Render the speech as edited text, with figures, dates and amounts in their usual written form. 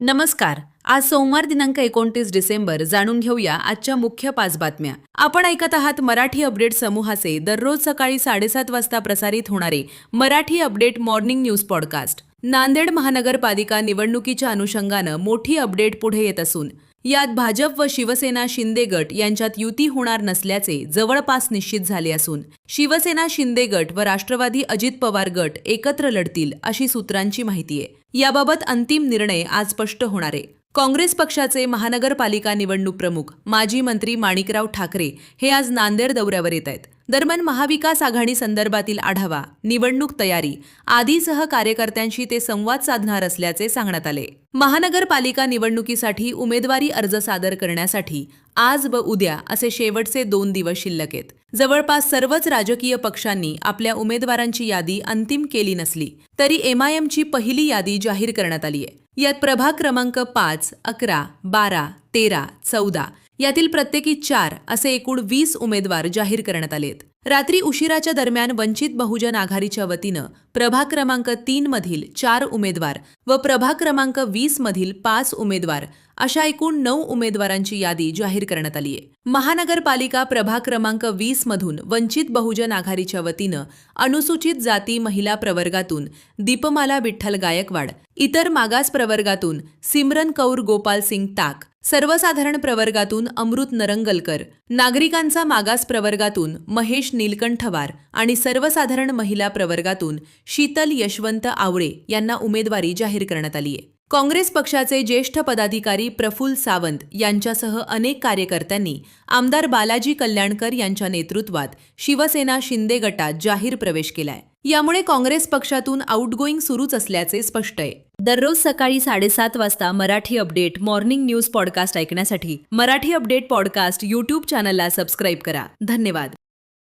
नमस्कार. आज सोमवार दिनांक 29 डिसेंबर. जाणून घेऊया आजच्या मुख्य 5 बातम्या. आपण ऐकत आहात मराठी अपडेट समूहाचे दररोज सकाळी 7:30 वाजता प्रसारित होणारे Marathi update morning news podcast. Nanded महानगरपालिका निवडणुकीच्या अनुषंगानं मोठी अपडेट पुढे येत असून यात भाजप व शिवसेना शिंदे गट यांच्यात युती होणार नसल्याचे जवळपास निश्चित झाले असून शिवसेना शिंदे गट व राष्ट्रवादी अजित पवार गट एकत्र लढतील अशी सूत्रांची माहिती आहे. याबाबत अंतिम निर्णय आज स्पष्ट होणार आहे. काँग्रेस पक्षाचे महानगरपालिका निवडणूक प्रमुख माजी मंत्री माणिकराव ठाकरे हे आज नांदेड दौऱ्यावर येत आहेत. दरम्यान महाविकास आघाडी संदर्भातील आढावा, निवडणूक तयारी आदीसह कार्यकर्त्यांशी ते संवाद साधणार असल्याचे सांगण्यात आले. महानगरपालिका निवडणुकीसाठी उमेदवारी अर्ज सादर करण्यासाठी आज व उद्या असे शेवटचे 2 दिवस शिल्लक आहेत. जवळपास सर्वच राजकीय पक्षांनी आपल्या उमेदवारांची यादी अंतिम केली नसली तरी MIMची पहिली यादी जाहीर करण्यात आली आहे. यात प्रभाग क्रमांक 5, 11, 12, 13, 14 यातील प्रत्येकी 4 असे एकूण 20 उमेदवार जाहीर करण्यात आलेत. रात्री उशिराच्या दरम्यान वंचित बहुजन आघाडीच्या वतीनं प्रभाग क्रमांक 3 मधील 4 उमेदवार व प्रभाग क्रमांक 20 मधील 5 उमेदवार अशा एकूण 9 उमेदवारांची यादी जाहीर करण्यात आली आहे. महानगरपालिका प्रभाग क्रमांक 20 मधून वंचित बहुजन आघाडीच्या वतीनं अनुसूचित जाती महिला प्रवर्गातून दीपमाला विठ्ठल गायकवाड, इतर मागास प्रवर्गातून सिमरन कौर गोपाल सिंग ताक, सर्वसाधारण प्रवर्गातून अमृत नरंगलकर, नागरिकांचा मागास प्रवर्गातून महेश नीलकंठवार आणि सर्वसाधारण महिला प्रवर्गातून शीतल यशवंत आवळे यांना उमेदवारी जाहीर करण्यात आली आहे. काँग्रेस पक्षाचे ज्येष्ठ पदाधिकारी प्रफुल्ल सावंत यांच्यासह अनेक कार्यकर्त्यांनी आमदार बालाजी कल्याणकर यांच्या नेतृत्वात शिवसेना शिंदे गटात जाहीर प्रवेश केलाय. यामुळे काँग्रेस पक्षातून आउटगोईंग सुरूच असल्याचे स्पष्ट आहे. दररोज सकाळी 7:30 वाजता Marathi update morning news podcast ऐकण्यासाठी मराठी अपडेट पॉडकास्ट YouTube चॅनलला सबस्क्राईब करा. धन्यवाद.